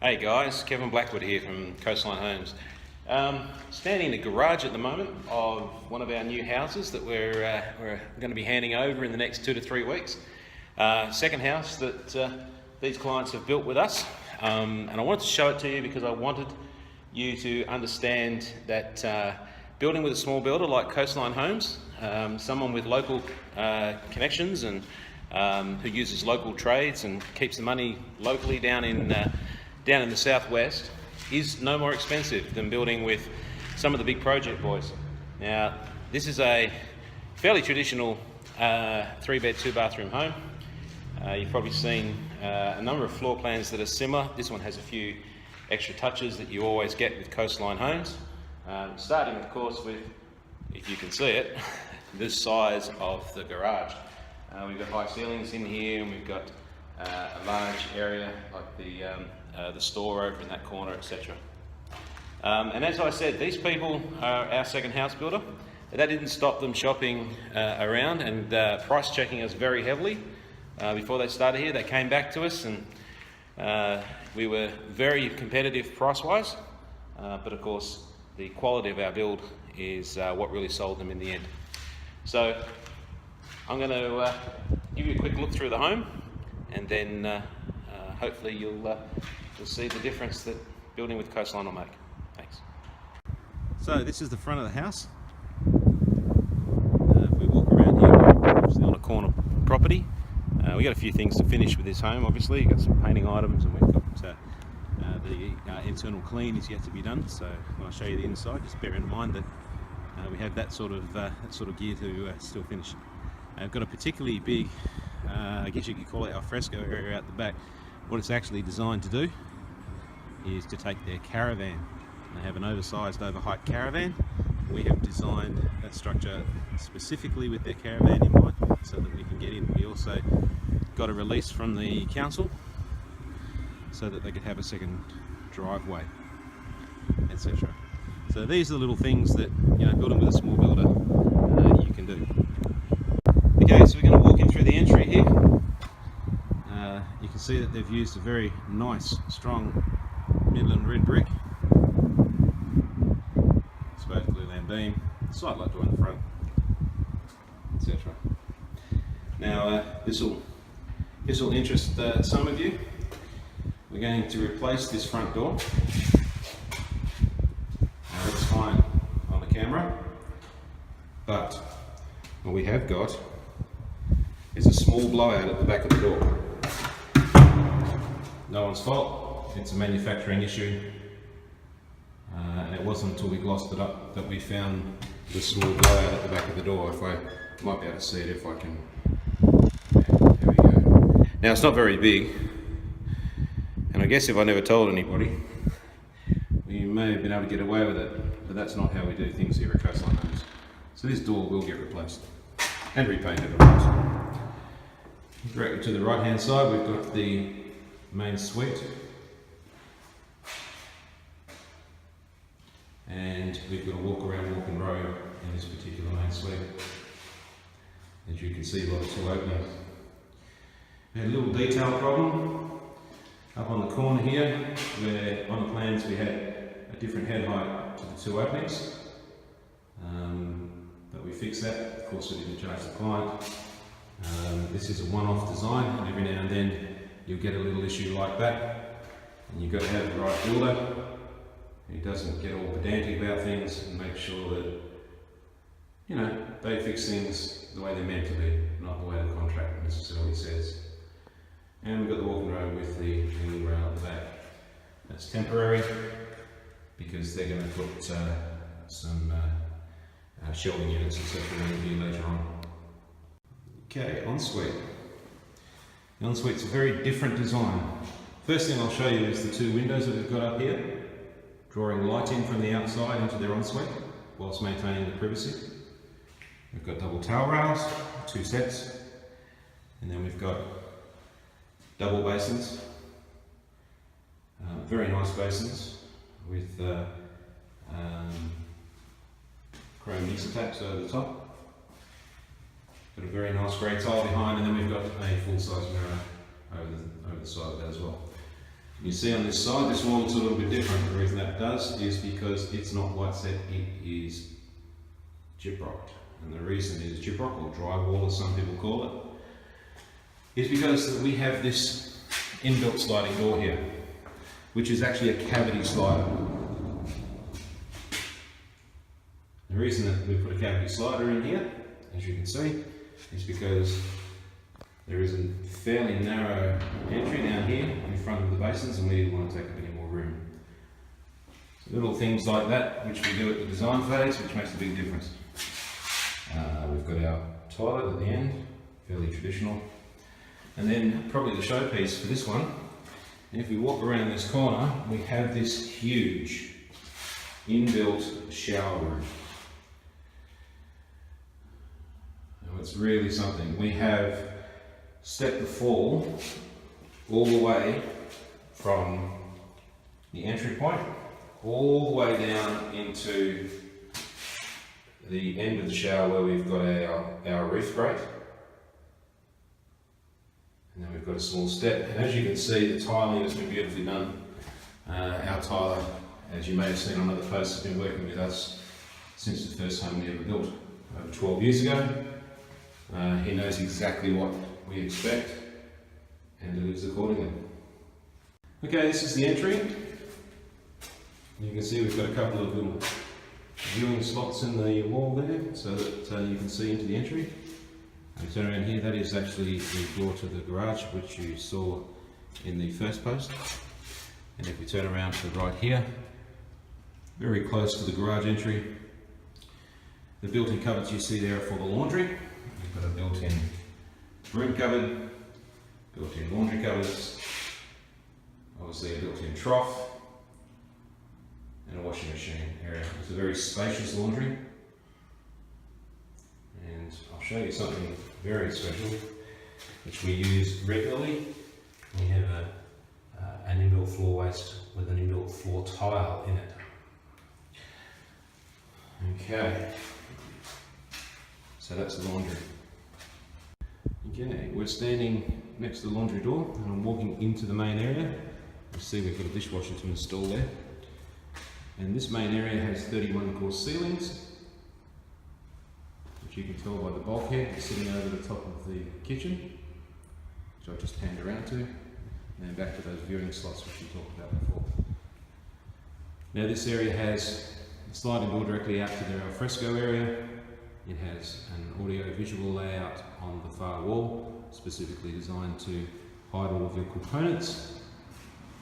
Hey guys, Kevin Blackwood here from Coastline Homes. Standing in the garage at the moment of one of our new houses that we're going to be handing over in the next 2 to 3 weeks. Second house that these clients have built with us, and I wanted to show it to you because I wanted you to understand that building with a small builder like Coastline Homes, someone with local connections and who uses local trades and keeps the money locally down in the southwest, is no more expensive than building with some of the big project boys. Now, this is a fairly traditional 3-bed, 2-bathroom home. You've probably seen a number of floor plans that are similar. This one has a few extra touches that you always get with Coastline Homes. Starting, of course, with, if you can see it, the size of the garage. We've got high ceilings in here, and we've got a large area like the store over in that corner, etc. And as I said, these people are our second house builder. That didn't stop them shopping around and price checking us very heavily. Before they started here, they came back to us, and we were very competitive price-wise, but of course the quality of our build is what really sold them in the end. So I'm going to give you a quick look through the home, and then hopefully you'll see the difference that building with Coastline will make. Thanks. So this is the front of the house. If we walk around here, we're obviously on a corner property. We've got a few things to finish with this home, obviously. We've got some painting items, and we've got the internal clean is yet to be done. So when I show you the inside, just bear in mind that we have that sort of gear to still finish. I've got a particularly big, I guess you could call it al fresco area out the back. What it's actually designed to do is to take their caravan. They have an oversized, overheight caravan. We have designed that structure specifically with their caravan in mind, so that we can get in. We also got a release from the council so that they could have a second driveway, etc. So these are the little things that, building with a small builder, you can do. Okay, so we're going to walk in through the entry here. You can see that they've used a very nice, strong Midland red brick. It's both glulam beam, slight light door in the front, etc. Now, this will interest some of you. We're going to replace this front door. Now, that's fine on the camera, but what we have got is a small blowout at the back of the door. No one's fault, it's a manufacturing issue, and it wasn't until we glossed it up that we found the small blowout at the back of the door. If I might be able to see it if I can. Yeah, there we go. Now, it's not very big, and I guess if I never told anybody, we may have been able to get away with it, but that's not how we do things here at Coastline Homes. So this door will get replaced and repainted, of course. Directly to the right hand side, we've got the main suite, and we've got a walk-in row in this particular main suite. As you can see by the 2 openings. We had a little detail problem up on the corner here, where on the plans we had a different head height to the 2 openings, but we fixed that. Of course, we didn't charge the client. This is a one-off design, and every now and then you'll get a little issue like that, and you've got to have the right builder who doesn't get all pedantic about things and make sure that they fix things the way they're meant to be, not the way the contract necessarily says. And we've got the walking road with the hanging rail at the back. That's temporary because they're going to put some shelving units etc. in here later on. Okay, ensuite. The ensuite's a very different design. First thing I'll show you is the 2 windows that we've got up here, drawing light in from the outside into their ensuite whilst maintaining the privacy. We've got double towel rails, 2 sets, and then we've got double basins, very nice basins with chrome mixer taps over the top. Got a very nice grey tile behind, and then we've got a full-size mirror over the side of that as well. You see on this side, this wall looks a little bit different. The reason that does is because it's not white set, it is gyprock. And the reason it is gyprock, or drywall as some people call it, is because we have this inbuilt sliding door here, which is actually a cavity slider. The reason that we put a cavity slider in here, as you can see, is because there is a fairly narrow entry down here in front of the basins, and we didn't want to take up any more room. So little things like that, which we do at the design phase, which makes a big difference. We've got our toilet at the end, fairly traditional. And then probably the showpiece for this one, if we walk around this corner, we have this huge inbuilt shower room. Now it's really something. We have stepped the fall all the way from the entry point all the way down into the end of the shower where we've got our roof grate, and then we've got a small step, and as you can see the tiling has been beautifully done. Our tiler, as you may have seen on other posts, has been working with us since the first home we ever built over 12 years ago. He knows exactly what we expect and delivers accordingly. Okay, this is the entry. You can see we've got a couple of little viewing slots in the wall there so that you can see into the entry. And we turn around here, that is actually the door to the garage which you saw in the first post. And if we turn around to the right here, very close to the garage entry, the built-in cupboards you see there are for the laundry. You've got a built-in broom cupboard, built-in laundry cupboards, obviously a built-in trough, and a washing machine area. It's a very spacious laundry, and I'll show you something very special which we use regularly. We have an inbuilt floor waste with an inbuilt floor tile in it. Okay, so that's the laundry. Okay, we're standing next to the laundry door and I'm walking into the main area. You see we've got a dishwasher to install there. And this main area has 31 course ceilings, which you can tell by the bulkhead sitting over the top of the kitchen, which I've just panned around to, and then back to those viewing slots which we talked about before. Now this area has a sliding door directly out to their alfresco area. It has an audio-visual layout on the far wall, specifically designed to hide all of your components.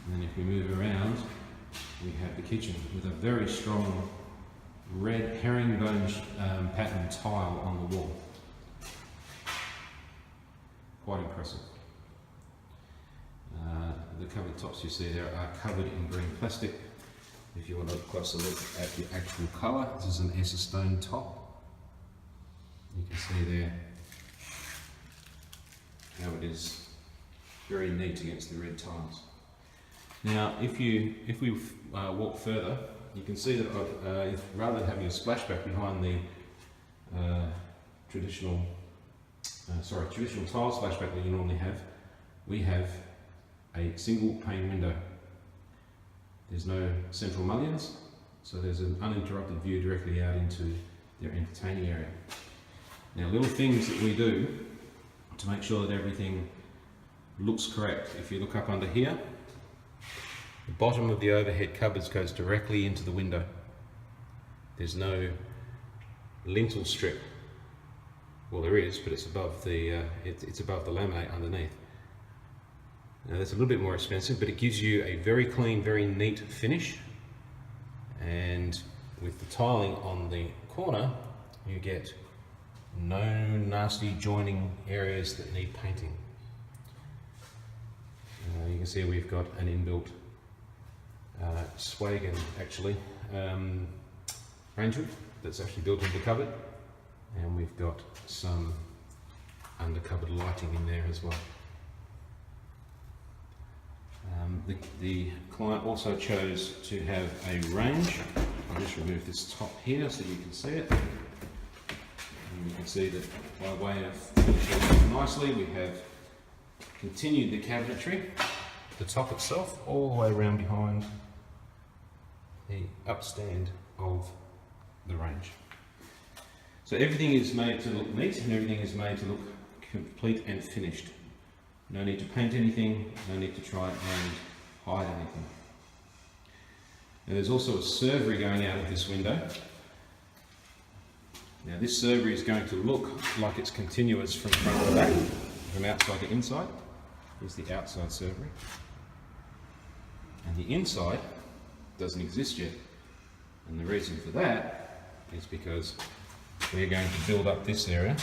And then if we move around, we have the kitchen with a very strong red herringbone pattern tile on the wall. Quite impressive. The cupboard tops you see there are covered in green plastic. If you want a closer look at the actual colour, this is an Essa stone top. You can see there how it is very neat against the red tiles. Now, if we walk further, you can see that rather than having a splashback behind the traditional tile splashback that you normally have, we have a single pane window. There's no central mullions, so there's an uninterrupted view directly out into their entertaining area. Now, little things that we do to make sure that everything looks correct. If you look up under here, the bottom of the overhead cupboards goes directly into the window. There's no lintel strip. Well, there is, but it's above the it's above the laminate underneath. Now that's a little bit more expensive, but it gives you a very clean, very neat finish. And with the tiling on the corner, you get no nasty joining areas that need painting. You can see we've got an inbuilt Swagen range hood that's actually built into the cupboard, and we've got some under cupboard lighting in there as well. The client also chose to have a range. I'll just remove this top here so you can see it. And you can see that by way of finishing it nicely, we have continued the cabinetry the top itself all the way around behind the upstand of the range. So everything is made to look neat and everything is made to look complete and finished. No need to paint anything, no need to try and hide anything. Now there's also a servery going out of this window. Now this servery is going to look like it's continuous from front to back, from outside to inside. Here's the outside servery. And the inside doesn't exist yet. And the reason for that is because we're going to build up this area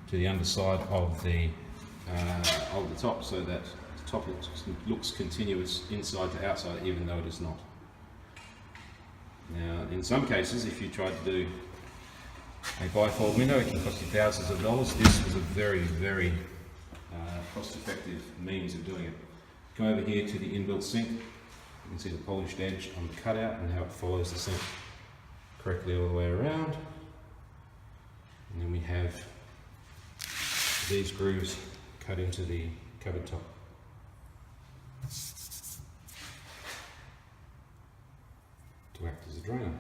to the underside of the top, so that the top looks continuous inside to outside, even though it is not. Now, in some cases, if you tried to do a bifold window, it can cost you thousands of dollars. This was a very, very cost-effective means of doing it. Come over here to the inbuilt sink. You can see the polished edge on the cutout and how it follows the sink correctly all the way around. And then we have these grooves cut into the cupboard top. To act as a drainer.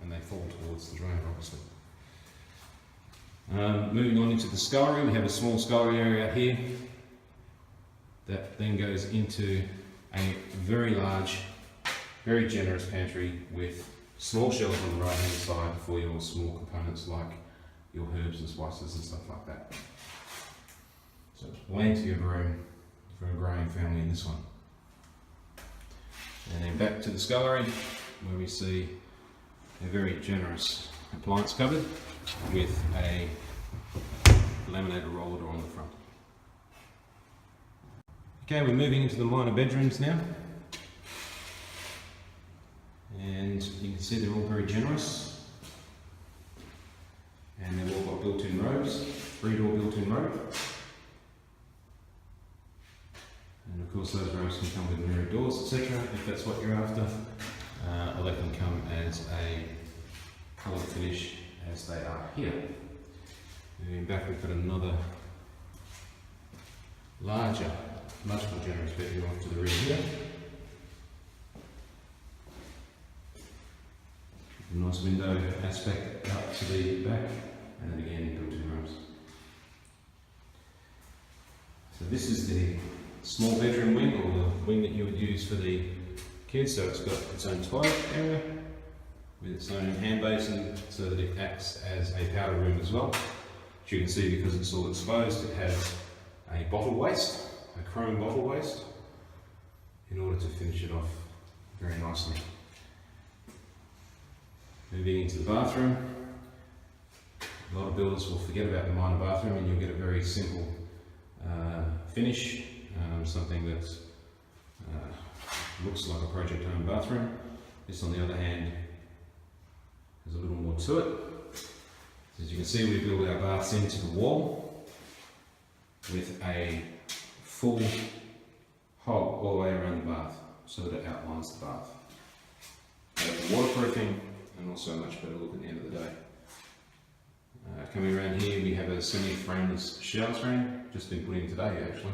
And they fall towards the drainer, obviously. Moving on into the scullery, we have a small scullery area out here that then goes into a very large, very generous pantry with small shelves on the right hand side for your small components like your herbs and spices and stuff like that. So plenty of room for a growing family in this one. And then back to the scullery where we see a very generous appliance cupboard with a laminated roller door on the front. Okay, we're moving into the minor bedrooms now. And you can see they're all very generous. And they've all got built-in robes, 3-door built-in robe. And of course those robes can come with mirrored doors, etc. if that's what you're after. Or they can come as a coloured finish as they are here. Moving back, we've got another larger, much more generous bedroom off to the rear here. A nice window aspect up to the back, and then again built-in rooms. So this is the small bedroom wing, or the wing that you would use for the kids. So it's got its own toilet area with its own hand basin, so that it acts as a powder room as well. As you can see, because it's all exposed, it has a bottle waste, a chrome bottle waste, in order to finish it off very nicely. Moving into the bathroom, a lot of builders will forget about the minor bathroom and you'll get a very simple finish, something that looks like a project home bathroom. This, on the other hand, has a little more to it. As you can see, we build our baths into the wall with a full hog all the way around the bath, so that it outlines the bath. It's waterproofing and also a much better look at the end of the day. Coming around here, we have a semi-frameless shower screen, just been put in today actually.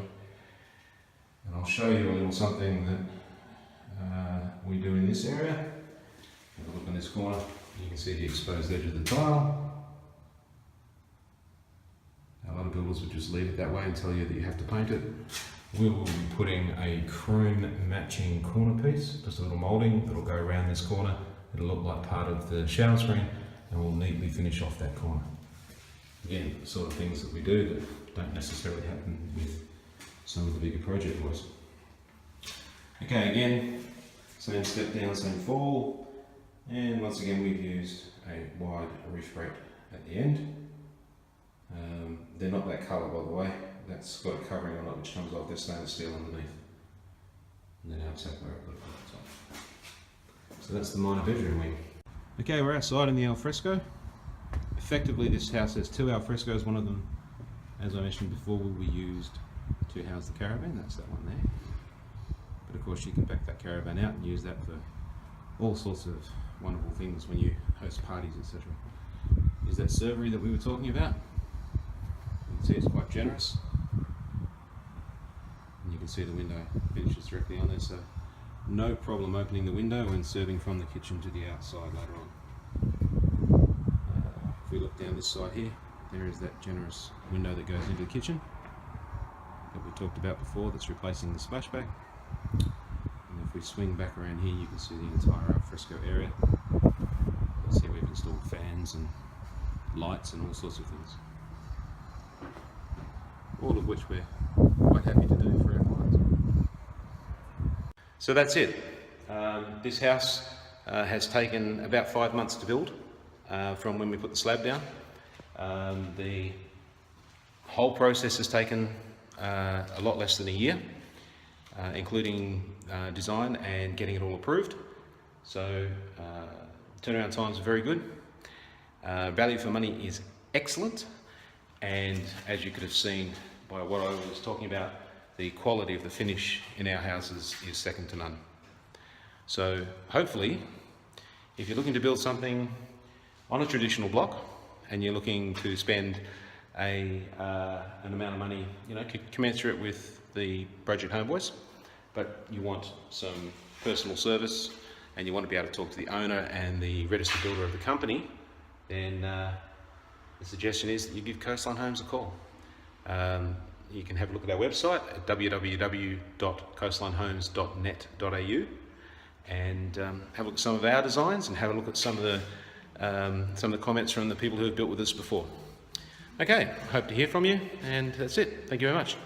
And I'll show you a little something that we do in this area. Have a look in this corner, you can see the exposed edge of the tile. A lot of builders would just leave it that way and tell you that you have to paint it. We will be putting a chrome matching corner piece, just a little moulding that'll go around this corner. It'll look like part of the shower screen and we'll neatly finish off that corner. Again, the sort of things that we do that don't necessarily happen with some of the bigger project boys. Okay, again, same step down, same fall, and once again we've used a wide roof grate at the end. They're not that colour, by the way. That's got a covering on it which comes off. There's stainless steel underneath. And then outside where I put it on the top. So that's the minor bedroom wing. Okay, we're outside in the alfresco. Effectively, this house has 2 alfrescos. One of them, as I mentioned before, will be used to house the caravan. That's that one there. But of course, you can back that caravan out and use that for all sorts of wonderful things when you host parties, etc. Is that servery that we were talking about? You can see it's quite generous. And you can can see the window finishes directly on there, so no problem opening the window and serving from the kitchen to the outside later on. If we look down this side here, there is that generous window that goes into the kitchen that we talked about before, that's replacing the splashback. And if we swing back around here, you can see the entire alfresco area. You see we've installed fans and lights and all sorts of things, all of which we're quite happy to do for our clients. So that's it. This house has taken about 5 months to build from when we put the slab down. The whole process has taken a lot less than a year, including design and getting it all approved. So turnaround times are very good. Value for money is excellent, and as you could have seen by what I was talking about, the quality of the finish in our houses is second to none. So hopefully, if you're looking to build something on a traditional block and you're looking to spend an amount of money, commensurate with the Project Homeboys, but you want some personal service and you want to be able to talk to the owner and the registered builder of the company, then the suggestion is that you give Coastline Homes a call. You can have a look at our website at www.coastlinehomes.net.au and have a look at some of our designs and have a look at some of the comments from the people who have built with us before. Okay, hope to hear from you, and that's it. Thank you very much.